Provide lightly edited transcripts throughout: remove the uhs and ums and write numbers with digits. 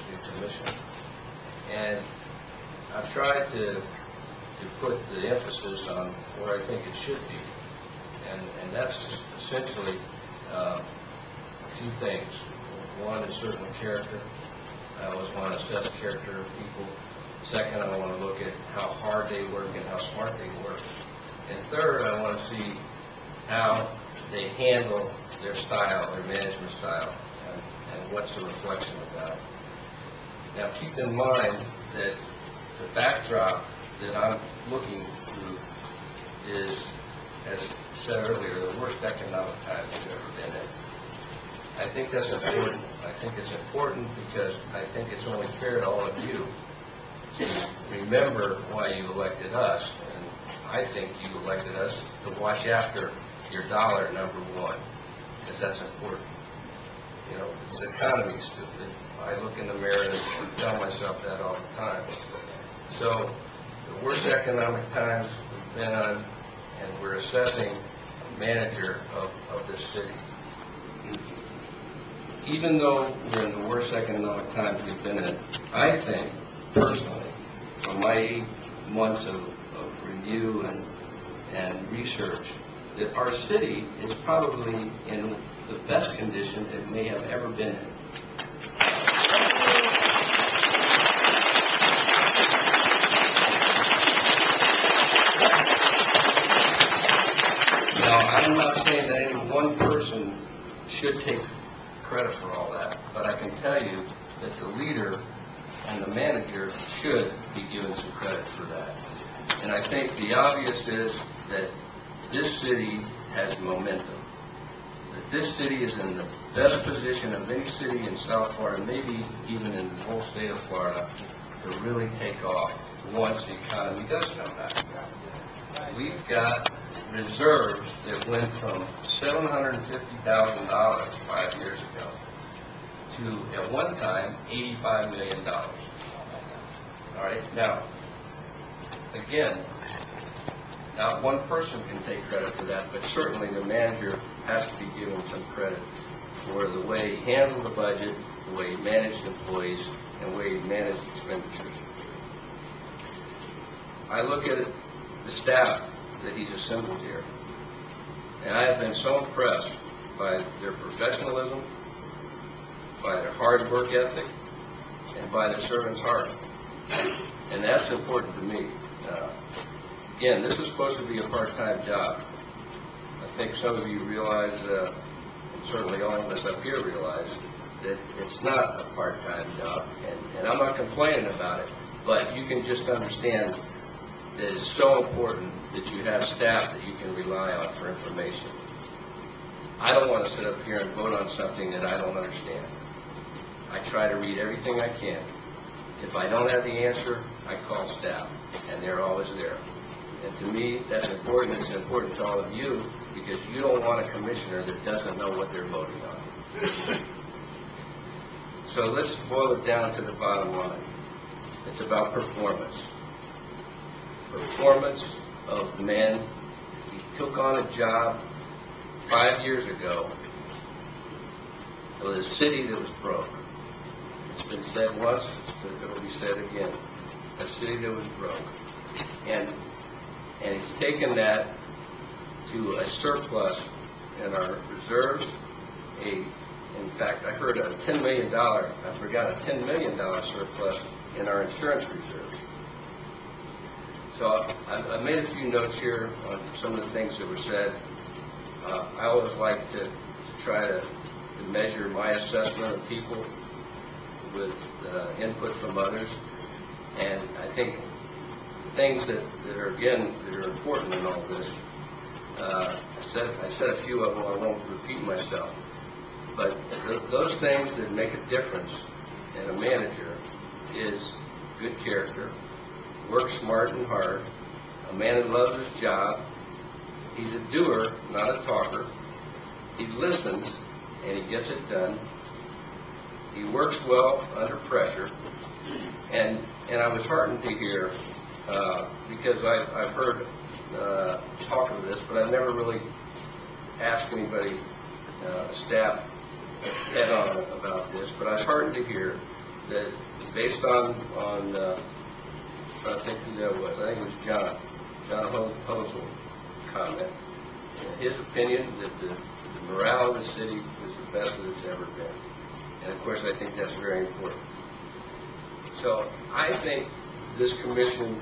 new commission. And I've tried to put the emphasis on where I think it should be. And that's essentially a few things. One is certainly character. I always want to assess character of people. Second, I want to look at how hard they work and how smart they work. And third, I want to see how they handle their style, their management style, and what's the reflection of that. Now, keep in mind that the backdrop that I'm looking through is, as said earlier, the worst economic times we've ever been in. I think that's important. I think it's important because I think it's only fair to all of you to remember why you elected us. And I think you elected us to watch after your dollar, number one, because that's important. You know, this economy is stupid. I look in the mirror and tell myself that all the time. So the worst economic times we've been on, and we're assessing a manager of this city. Even though we're in the worst economic times we've been in, I think, personally, from my 8 months of review and research, that our city is probably in the best condition it may have ever been in. Now, I'm not saying that any one person should take credit for all that, but I can tell you that the leader and the manager should be given some credit for that. And I think the obvious is that this city has momentum. That this city is in the best position of any city in South Florida, maybe even in the whole state of Florida, to really take off once the economy does come back. We've got reserves that went from $750,000 5 years ago to, at one time, $85 million. All right, now, again, not one person can take credit for that, but certainly the manager has to be given some credit for the way he handled the budget, the way he managed employees, and the way he managed expenditures. I look at the staff that he's assembled here, and I have been so impressed by their professionalism, by their hard work ethic, and by their servant's heart. And that's important to me. Again, this is supposed to be a part-time job. I think some of you realize, and certainly all of us up here realize, that it's not a part-time job, and I'm not complaining about it, but you can just understand that it's so important that you have staff that you can rely on for information. I don't want to sit up here and vote on something that I don't understand. I try to read everything I can. If I don't have the answer, I call staff, and they're always there. And to me, that's important. It's important to all of you, because you don't want a commissioner that doesn't know what they're voting on. So let's boil it down to the bottom line. It's about performance. Performance of the man. He took on a job 5 years ago with a city that was broke. It's been said once, but it will be said again. A city that was broke. And he's taken that to a surplus in our reserves. In fact, I heard a $10 million, I forgot, a $10 million surplus in our insurance reserves. So I made a few notes here on some of the things that were said. I always like to try to measure my assessment of people with input from others. And I think things that are, again, that are important in all this, I said a few of them, I won't repeat myself. But those things that make a difference in a manager is good character, work smart and hard, a man who loves his job, he's a doer, not a talker, he listens and he gets it done, he works well under pressure, and I was heartened to hear, because I've heard talk of this, but I've never really asked anybody, staff, head on about this, but I was heartened to hear that based on I think who that was. I think it was John Hosel comment. His opinion that the morale of the city was the best that it's ever been. And of course, I think that's very important. So I think this commission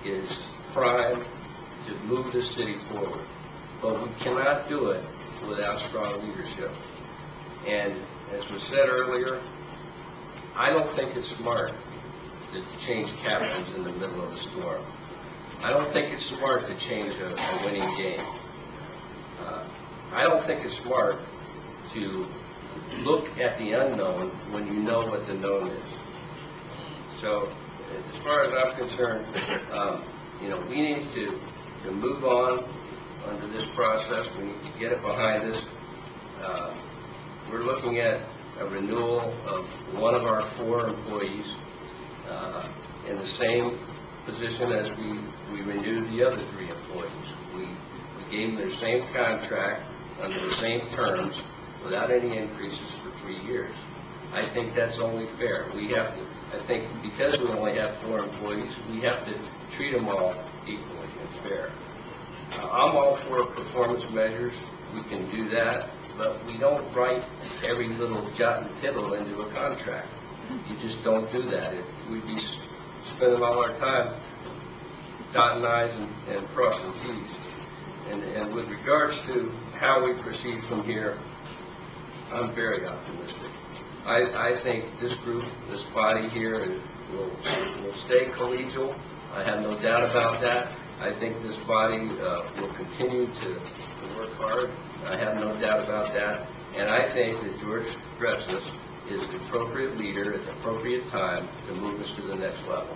is primed to move the city forward. But we cannot do it without strong leadership. And as was said earlier, I don't think it's smart to change captains in the middle of the storm. I don't think it's smart to change a winning game. I don't think it's smart to look at the unknown when you know what the known is. So, as far as I'm concerned, we need to move on under this process. We need to get it behind us. We're looking at a renewal of one of our 4 employees in the same position as we renewed the other 3 employees. We gave them their same contract under the same terms without any increases for 3 years. I think that's only fair. I think because we only have 4 employees, we have to treat them all equally and fair. I'm all for performance measures. We can do that, but we don't write every little jot and tittle into a contract. You just don't do that. We'd be spending all our time dotting I's and crossing T's. And with regards to how we proceed from here, I'm very optimistic. I think this group, this body here, will stay collegial. I have no doubt about that. I think this body will continue to work hard. I have no doubt about that. And I think that George Gretsas is the appropriate leader at the appropriate time to move us to the next level.